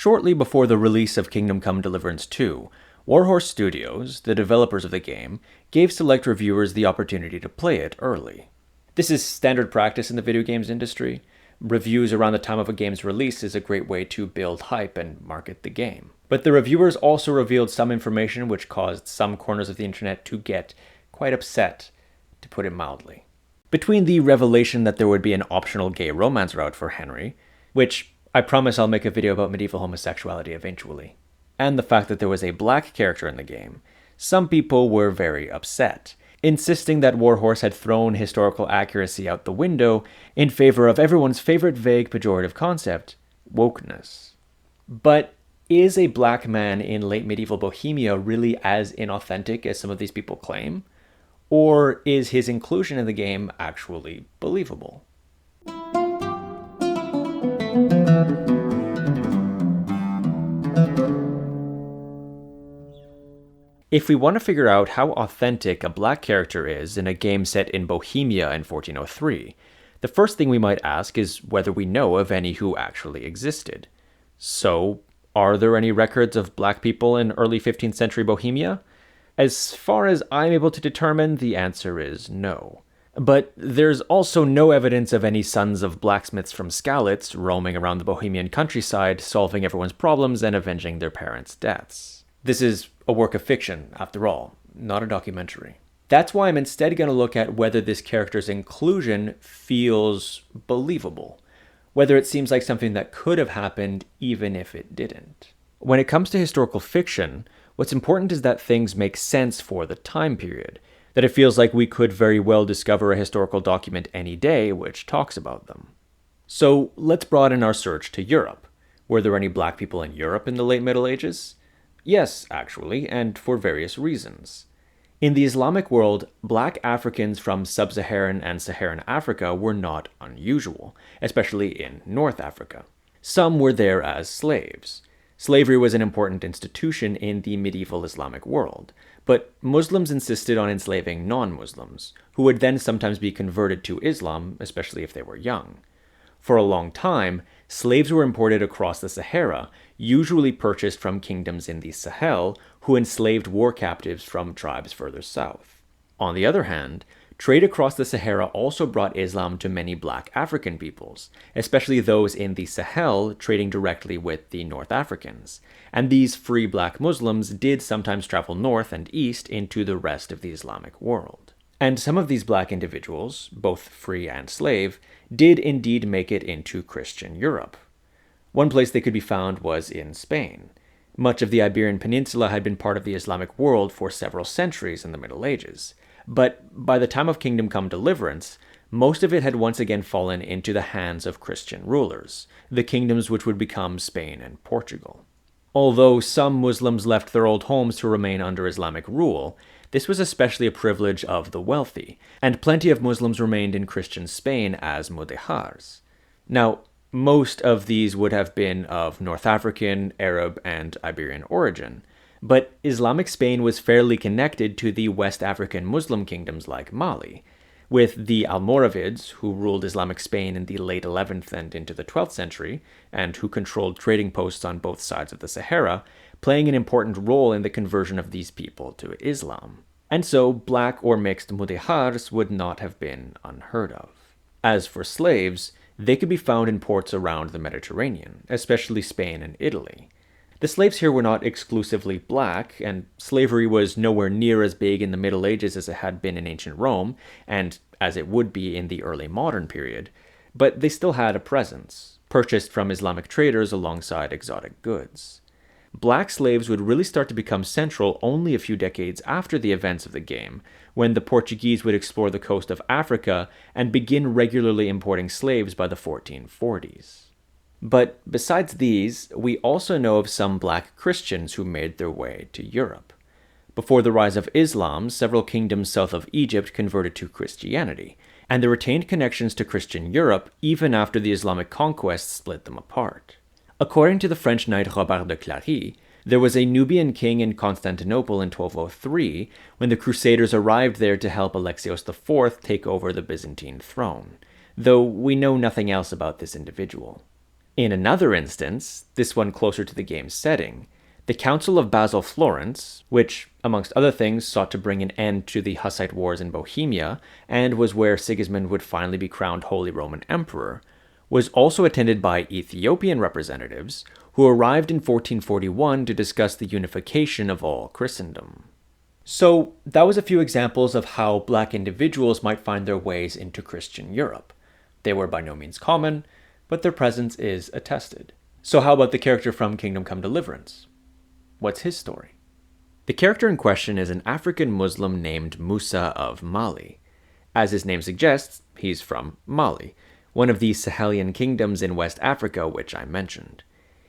Shortly before the release of Kingdom Come Deliverance II, Warhorse Studios, the developers of the game, gave select reviewers the opportunity to play it early. This is standard practice in the video games industry. Reviews around the time of a game's release is a great way to build hype and market the game. But the reviewers also revealed some information which caused some corners of the internet to get quite upset, to put it mildly. Between the revelation that there would be an optional gay romance route for Henry, which I promise I'll make a video about medieval homosexuality eventually, and the fact that there was a black character in the game, some people were very upset, insisting that Warhorse had thrown historical accuracy out the window in favor of everyone's favorite vague pejorative concept, wokeness. But is a black man in late medieval Bohemia really as inauthentic as some of these people claim? Or is his inclusion in the game actually believable? If we want to figure out how authentic a black character is in a game set in Bohemia in 1403, the first thing we might ask is whether we know of any who actually existed. So, are there any records of black people in early 15th century Bohemia? As far as I'm able to determine, the answer is no. But there's also no evidence of any sons of blacksmiths from Skalitz roaming around the Bohemian countryside, solving everyone's problems and avenging their parents' deaths. This is a work of fiction, after all, not a documentary. That's why I'm instead going to look at whether this character's inclusion feels believable, whether it seems like something that could have happened even if it didn't. When it comes to historical fiction, what's important is that things make sense for the time period, that it feels like we could very well discover a historical document any day which talks about them. So let's broaden our search to Europe. Were there any black people in Europe in the late Middle Ages? Yes, actually, and for various reasons. In the Islamic world, black Africans from sub-Saharan and Saharan Africa were not unusual, especially in North Africa. Some were there as slaves. Slavery was an important institution in the medieval Islamic world, but Muslims insisted on enslaving non-Muslims, who would then sometimes be converted to Islam, especially if they were young. For a long time, slaves were imported across the Sahara, usually purchased from kingdoms in the Sahel, who enslaved war captives from tribes further south. On the other hand, trade across the Sahara also brought Islam to many black African peoples, especially those in the Sahel trading directly with the North Africans, and these free black Muslims did sometimes travel north and east into the rest of the Islamic world. And some of these black individuals, both free and slave, did indeed make it into Christian Europe. One place they could be found was in Spain. Much of the Iberian Peninsula had been part of the Islamic world for several centuries in the Middle Ages, but by the time of Kingdom Come Deliverance, most of it had once again fallen into the hands of Christian rulers, the kingdoms which would become Spain and Portugal. Although some Muslims left their old homes to remain under Islamic rule, this was especially a privilege of the wealthy, and plenty of Muslims remained in Christian Spain as mudehars. Now, most of these would have been of North African, Arab, and Iberian origin, but Islamic Spain was fairly connected to the West African Muslim kingdoms like Mali, with the Almoravids, who ruled Islamic Spain in the late 11th and into the 12th century, and who controlled trading posts on both sides of the Sahara, playing an important role in the conversion of these people to Islam. And so black or mixed mudehars would not have been unheard of. As for slaves, they could be found in ports around the Mediterranean, especially Spain and Italy. The slaves here were not exclusively black, and slavery was nowhere near as big in the Middle Ages as it had been in ancient Rome, and as it would be in the early modern period, but they still had a presence, purchased from Islamic traders alongside exotic goods. Black slaves would really start to become central only a few decades after the events of the game, when the Portuguese would explore the coast of Africa and begin regularly importing slaves by the 1440s. But besides these, we also know of some black Christians who made their way to Europe. Before the rise of Islam, several kingdoms south of Egypt converted to Christianity, and they retained connections to Christian Europe even after the Islamic conquest split them apart. According to the French knight Robert de Clary, there was a Nubian king in Constantinople in 1203 when the Crusaders arrived there to help Alexios IV take over the Byzantine throne, though we know nothing else about this individual. In another instance, this one closer to the game's setting, the Council of Basel-Florence, which, amongst other things, sought to bring an end to the Hussite Wars in Bohemia, and was where Sigismund would finally be crowned Holy Roman Emperor, was also attended by Ethiopian representatives who arrived in 1441 to discuss the unification of all Christendom. So that was a few examples of how black individuals might find their ways into Christian Europe. They were by no means common, but their presence is attested. So how about the character from Kingdom Come Deliverance? What's his story? The character in question is an African Muslim named Musa of Mali. As his name suggests, he's from Mali, one of the Sahelian kingdoms in West Africa which I mentioned.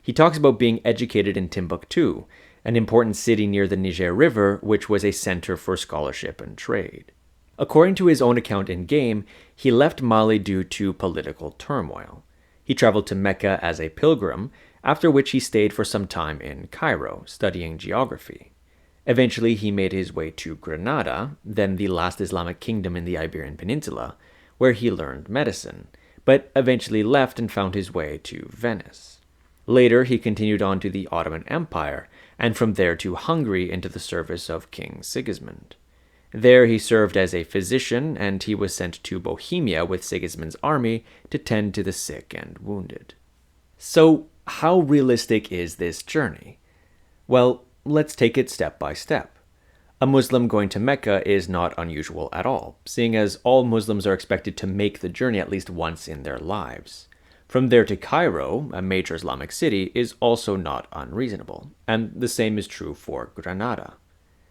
He talks about being educated in Timbuktu, an important city near the Niger River, which was a center for scholarship and trade. According to his own account in-game, he left Mali due to political turmoil. He traveled to Mecca as a pilgrim, after which he stayed for some time in Cairo, studying geography. Eventually, he made his way to Granada, then the last Islamic kingdom in the Iberian Peninsula, where he learned medicine, but eventually left and found his way to Venice. Later, he continued on to the Ottoman Empire, and from there to Hungary into the service of King Sigismund. There he served as a physician, and he was sent to Bohemia with Sigismund's army to tend to the sick and wounded. So, how realistic is this journey? Well, let's take it step by step. A Muslim going to Mecca is not unusual at all, seeing as all Muslims are expected to make the journey at least once in their lives. From there to Cairo, a major Islamic city, is also not unreasonable, and the same is true for Granada.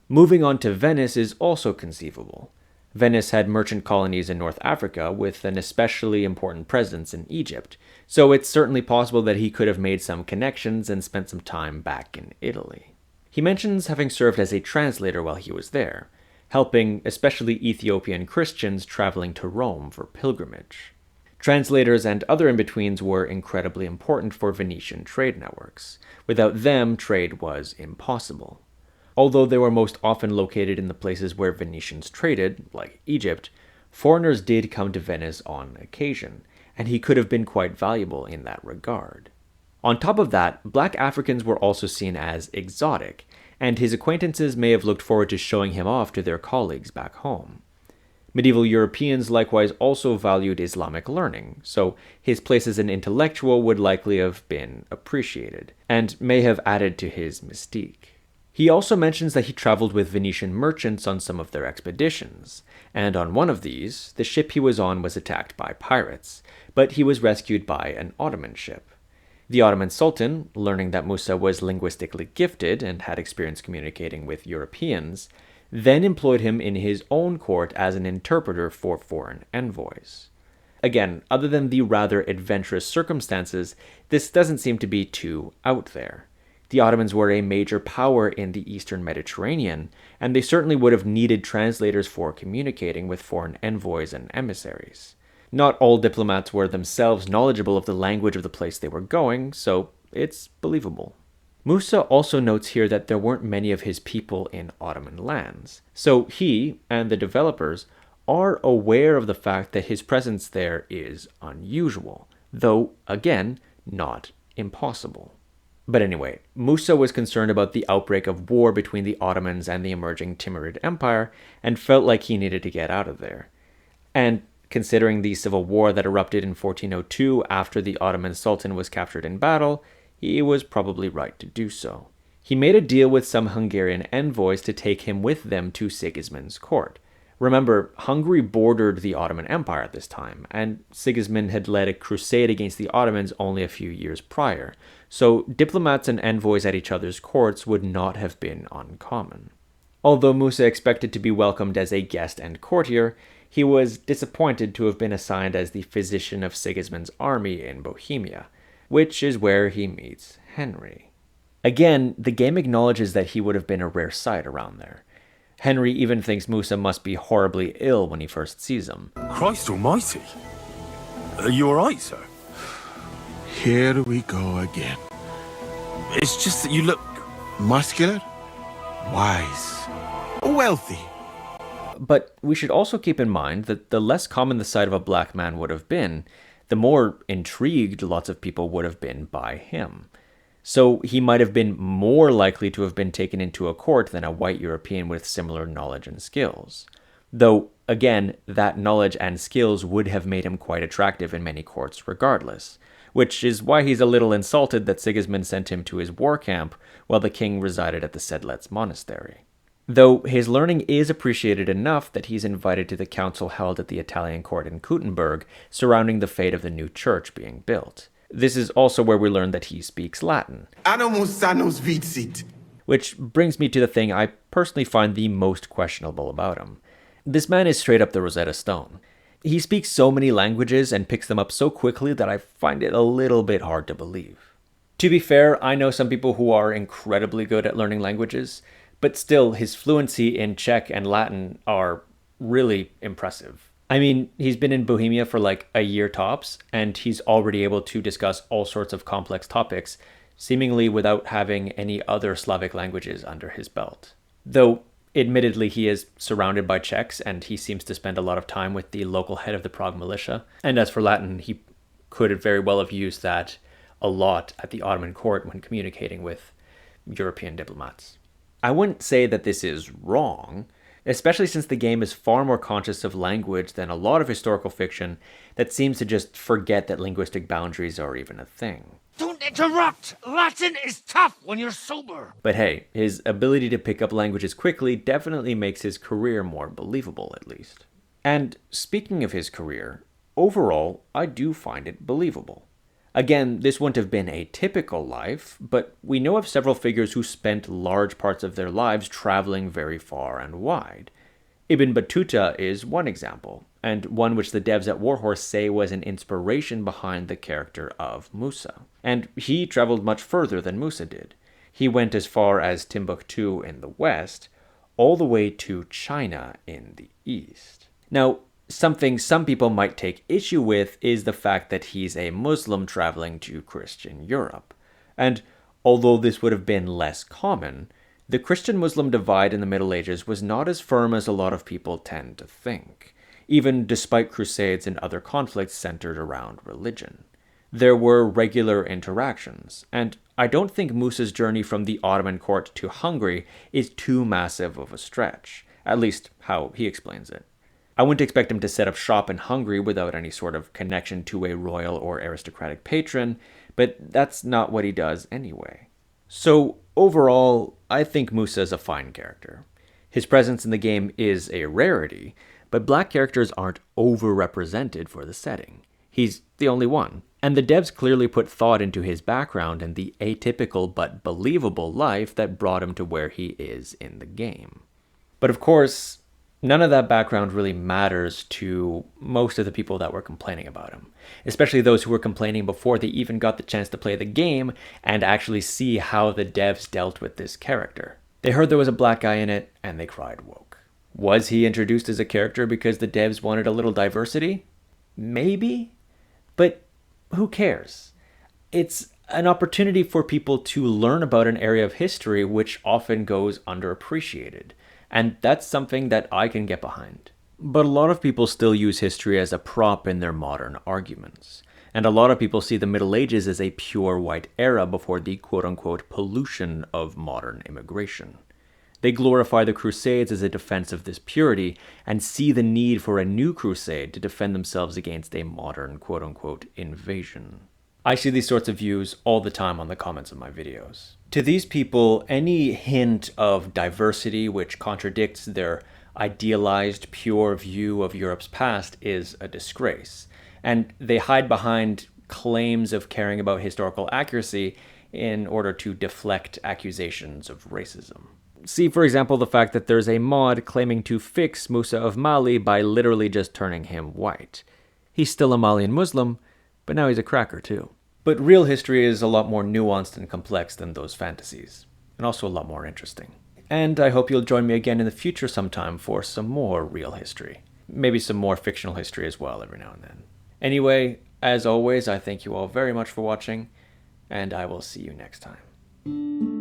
Moving on to Venice is also conceivable. Venice had merchant colonies in North Africa with an especially important presence in Egypt, so it's certainly possible that he could have made some connections and spent some time back in Italy. He mentions having served as a translator while he was there, helping especially Ethiopian Christians traveling to Rome for pilgrimage. Translators and other in-betweens were incredibly important for Venetian trade networks. Without them, trade was impossible. Although they were most often located in the places where Venetians traded, like Egypt, foreigners did come to Venice on occasion, and he could have been quite valuable in that regard. On top of that, black Africans were also seen as exotic, and his acquaintances may have looked forward to showing him off to their colleagues back home. Medieval Europeans likewise also valued Islamic learning, so his place as an intellectual would likely have been appreciated, and may have added to his mystique. He also mentions that he traveled with Venetian merchants on some of their expeditions, and on one of these, the ship he was on was attacked by pirates, but he was rescued by an Ottoman ship. The Ottoman Sultan, learning that Musa was linguistically gifted and had experience communicating with Europeans, then employed him in his own court as an interpreter for foreign envoys. Again, other than the rather adventurous circumstances, this doesn't seem to be too out there. The Ottomans were a major power in the Eastern Mediterranean, and they certainly would have needed translators for communicating with foreign envoys and emissaries. Not all diplomats were themselves knowledgeable of the language of the place they were going, so it's believable. Musa also notes here that there weren't many of his people in Ottoman lands, so he and the developers are aware of the fact that his presence there is unusual, though, again, not impossible. But anyway, Musa was concerned about the outbreak of war between the Ottomans and the emerging Timurid Empire, and felt like he needed to get out of there. And considering the civil war that erupted in 1402 after the Ottoman Sultan was captured in battle, he was probably right to do so. He made a deal with some Hungarian envoys to take him with them to Sigismund's court. Remember, Hungary bordered the Ottoman Empire at this time, and Sigismund had led a crusade against the Ottomans only a few years prior, so diplomats and envoys at each other's courts would not have been uncommon. Although Musa expected to be welcomed as a guest and courtier, he was disappointed to have been assigned as the physician of Sigismund's army in Bohemia, which is where he meets Henry. Again, the game acknowledges that he would have been a rare sight around there. Henry even thinks Musa must be horribly ill when he first sees him. Christ almighty! Are you alright, sir? Here we go again. It's just that you look... Muscular, wise, wealthy. But we should also keep in mind that the less common the sight of a black man would have been, the the more intrigued lots of people would have been by him. So he might have been more likely to have been taken into a court than a white European with similar knowledge and skills. Though, again, that knowledge and skills would have made him quite attractive in many courts regardless, which is why he's a little insulted that Sigismund sent him to his war camp while the king resided at the Sedlets monastery. Though his learning is appreciated enough that he's invited to the council held at the Italian court in Kuttenberg surrounding the fate of the new church being built. This is also where we learn that he speaks Latin. Animus sanus vicit. Which brings me to the thing I personally find the most questionable about him. This man is straight up the Rosetta Stone. He speaks so many languages and picks them up so quickly that I find it a little bit hard to believe. To be fair, I know some people who are incredibly good at learning languages, but still, his fluency in Czech and Latin are really impressive. I mean, he's been in Bohemia for like a year tops, and he's already able to discuss all sorts of complex topics, seemingly without having any other Slavic languages under his belt. Though, admittedly, he is surrounded by Czechs, and he seems to spend a lot of time with the local head of the Prague militia. And as for Latin, he could very well have used that a lot at the Ottoman court when communicating with European diplomats. I wouldn't say that this is wrong, especially since the game is far more conscious of language than a lot of historical fiction that seems to just forget that linguistic boundaries are even a thing. Don't interrupt! Latin is tough when you're sober! But hey, his ability to pick up languages quickly definitely makes his career more believable, at least. And speaking of his career, overall, I do find it believable. Again, this wouldn't have been a typical life, but we know of several figures who spent large parts of their lives traveling very far and wide. Ibn Battuta is one example, and one which the devs at Warhorse say was an inspiration behind the character of Musa. And he traveled much further than Musa did. He went as far as Timbuktu in the west, all the way to China in the east. Now, something some people might take issue with is the fact that he's a Muslim traveling to Christian Europe. And although this would have been less common, the Christian-Muslim divide in the Middle Ages was not as firm as a lot of people tend to think, even despite crusades and other conflicts centered around religion. There were regular interactions, and I don't think Musa's journey from the Ottoman court to Hungary is too massive of a stretch, at least how he explains it. I wouldn't expect him to set up shop in Hungary without any sort of connection to a royal or aristocratic patron, but that's not what he does anyway. So overall, I think Musa is a fine character. His presence in the game is a rarity, but black characters aren't overrepresented for the setting. He's the only one, and the devs clearly put thought into his background and the atypical but believable life that brought him to where he is in the game. But of course, none of that background really matters to most of the people that were complaining about him, especially those who were complaining before they even got the chance to play the game and actually see how the devs dealt with this character. They heard there was a black guy in it, and they cried woke. Was he introduced as a character because the devs wanted a little diversity? Maybe, but who cares? It's an opportunity for people to learn about an area of history which often goes underappreciated. And that's something that I can get behind. But a lot of people still use history as a prop in their modern arguments. And a lot of people see the Middle Ages as a pure white era before the quote-unquote pollution of modern immigration. They glorify the Crusades as a defense of this purity and see the need for a new crusade to defend themselves against a modern quote-unquote invasion. I see these sorts of views all the time on the comments of my videos. To these people, any hint of diversity which contradicts their idealized, pure view of Europe's past is a disgrace, and they hide behind claims of caring about historical accuracy in order to deflect accusations of racism. See, for example, the fact that there's a mod claiming to fix Musa of Mali by literally just turning him white. He's still a Malian Muslim, but now he's a cracker too. But real history is a lot more nuanced and complex than those fantasies, and also a lot more interesting. And I hope you'll join me again in the future sometime for some more real history. Maybe some more fictional history as well every now and then. Anyway, as always, I thank you all very much for watching, and I will see you next time.